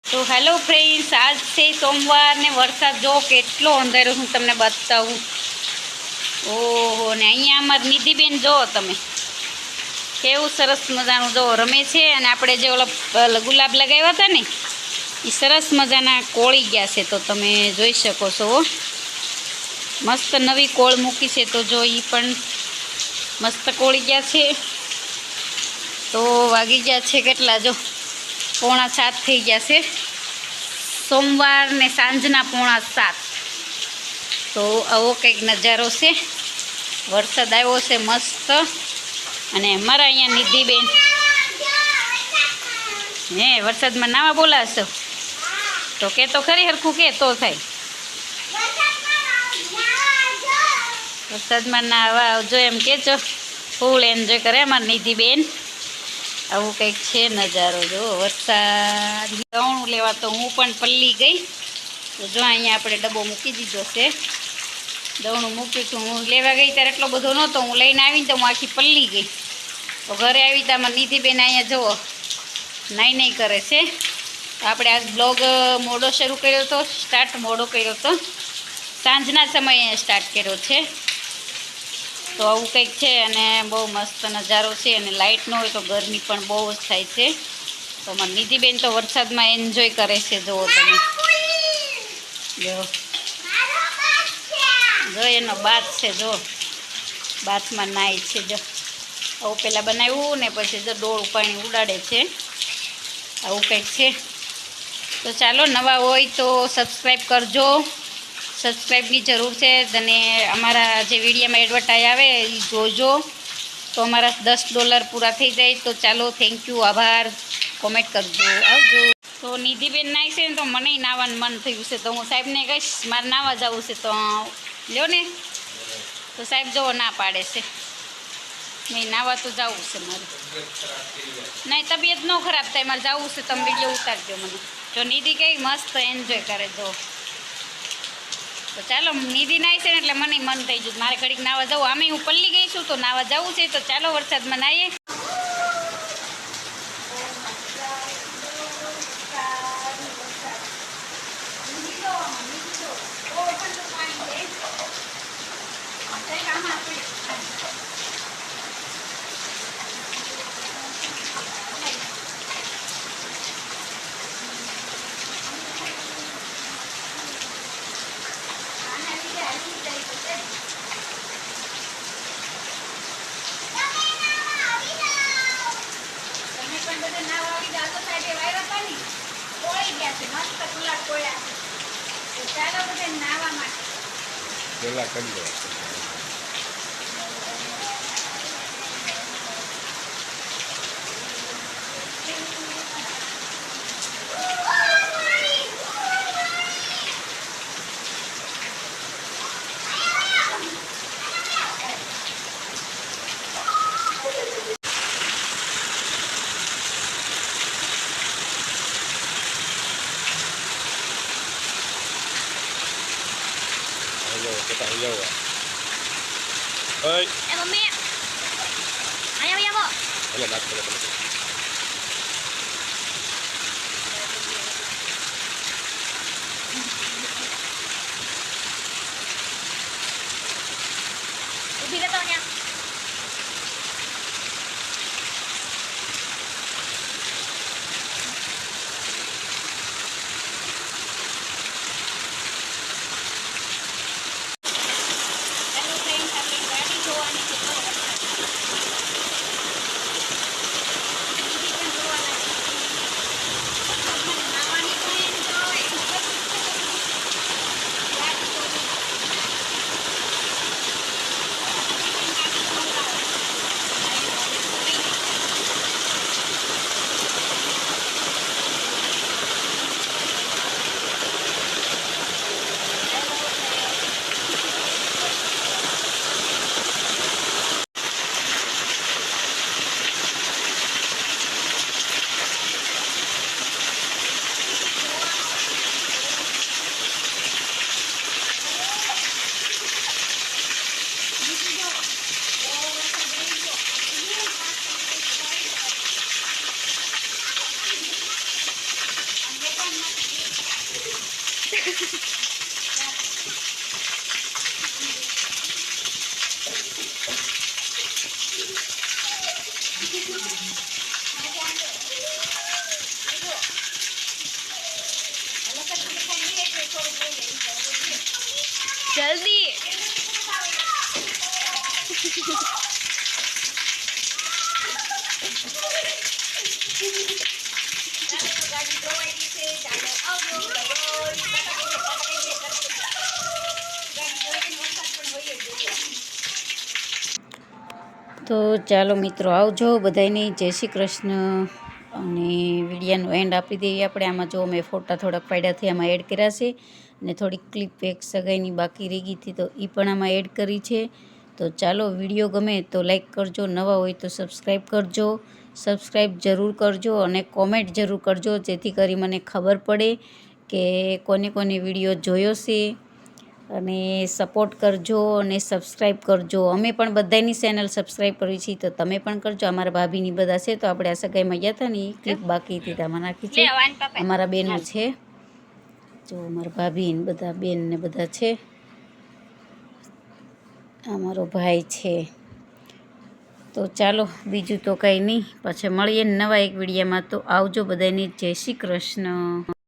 તો hello friends, આજ છે સોમવાર ને વરસાદ જો કેટલો અંધારો હું તમને બતાવું. ઓહો, ને અહીંયા અમારી નિધિબેન જો તમે કેવું સરસ મજાનું જો રમે છે. અને આપણે જે ઓલા ગુલાબ લગાવ્યા હતા ને એ સરસ મજાના કોળી ગયા છે, તો તમે જોઈ શકો છો. મસ્ત નવી કોળ મૂકી છે, તો જો એ પણ મસ્ત કોળી ગયા છે. તો વાગી ગયા છે કેટલા, જો 6:45 થઈ ગયા છે. સોમવાર ને સાંજના 6:45. તો આવો કંઈક નજારો છે. વરસાદ આવ્યો છે મસ્ત. અને અમારા અહીંયા નિધિબેન વરસાદમાં નાવા બોલાવશો તો કે તો ખરી હરખું કે તો થાય. વરસાદમાં નાવા આવજો એમ કહેજો. ફૂલ એન્જોય કરે અમારી નિધિબેન. આવું કંઈક છે નજારો. જો વરસાદ દવણું લેવા તો હું પણ પલ્લી ગઈ. તો જો અહીંયા આપણે ડબ્બો મૂકી દીધો છે. દવણું મૂક્યું હતું, હું લેવા ગઈ ત્યારે એટલો બધો નહોતો. હું લઈને આવીને તો હું આખી પલ્લી ગઈ. તો ઘરે આવી તો અમારી નિધિબેન અહીંયા જુઓ નાઈ કરે છે. આપણે આજ બ્લોગ મોડો શરૂ કર્યો હતો, સ્ટાર્ટ મોડો કર્યો હતો, સાંજના સમયે સ્ટાર્ટ કર્યો છે. તો આવું કંઈક છે. અને બહુ મસ્ત નજારો છે. અને લાઇટ ન હોય તો ગરમી પણ બહુ જ થાય છે. તો અમારી નિધિબેન તો વરસાદમાં એન્જોય કરે છે. જુઓ તમે, જો એનો બાથ છે, જો બાથમાં નાય છે. જો આવું પહેલાં બનાવ્યું ને પછી જો ડોળું પાણી ઉડાડે છે. આવું કંઈક છે. તો ચાલો, નવા હોય તો સબસ્ક્રાઈબ કરજો. સબસ્ક્રાઈબની જરૂર છે. અને અમારા જે વિડીયોમાં એડવર્ટાઈઝ આવે એ જોજો. તો અમારા $10 પૂરા થઈ જાય. તો ચાલો, થેન્ક યુ, આભાર. કોમેન્ટ કરજો, આવજો. તો નિધિબેન નાય છે ને તો મને નાવાનું મન થયું છે. તો હું સાહેબને કહીશ મારે નાવા જવું છે તો લ્યો ને. તો સાહેબ જો ના પાડે છે. નહીં, નાવા તો જવું છે મારે. નહીં, તબિયત ન ખરાબ થાય, મારે જવું છે. તમે વિડીયો ઉતારજો મને. જો નિધિ કઈ મસ્ત એન્જોય કરે. જો તો ચાલો, નિધિ નાય છે ને એટલે મને મન થઈ ગયું મારે ઘડીક નાવા જવું. આમે હું પલ્લી ગઈ છું તો નાવા જવું છે. તો ચાલો, વરસાદમાં નાહીએ. ચાલો બધા નાવા માટે પેલા કરી દો. Kita hijau ya. Oi. Mami. Ayo ya, Bu. Ayo nak. Ubi datangnya. જલ્દી તો ચાલો મિત્રો આવજો બધાને, જય શ્રી કૃષ્ણ. અને વિડીયાનો એન્ડ આપી દઈએ આપણે. આમાં જો મેં ફોટા થોડાક પાડ્યાથી આમાં એડ કર્યા છે, અને થોડીક ક્લિપ એક સગાઈની બાકી રહી ગઈ હતી તો એ પણ આમાં એડ કરી છે. તો ચાલો, વિડીયો ગમે તો લાઈક કરજો, નવા હોય તો સબસ્ક્રાઈબ કરજો, સબસ્ક્રાઈબ જરૂર કરજો અને કોમેન્ટ જરૂર કરજો, જેથી કરી મને ખબર પડે કે કોને કોને વિડીયો જોયો છે. અને સપોર્ટ કરજો અને સબસ્ક્રાઈબ કરજો. અમે પણ બધાની ચેનલ સબસ્ક્રાઈબ કરી છે, તો તમે પણ કરજો. અમારા ભાભીની બધા છે, તો આપણે આ સગાઈમાં ગયા હતા ને એ ક્લિપ બાકી હતી, આમાં નાખી છે. અમારા બેનો છે, જો અમારા ભાભી ને બધા બેન ને બધા છે. અમારો ભાઈ છે. તો ચાલો, બીજું તો કંઈ નહીં, પછી મળીએ નવા એક વિડીયોમાં. તો આવજો બધાને, જય શ્રી કૃષ્ણ.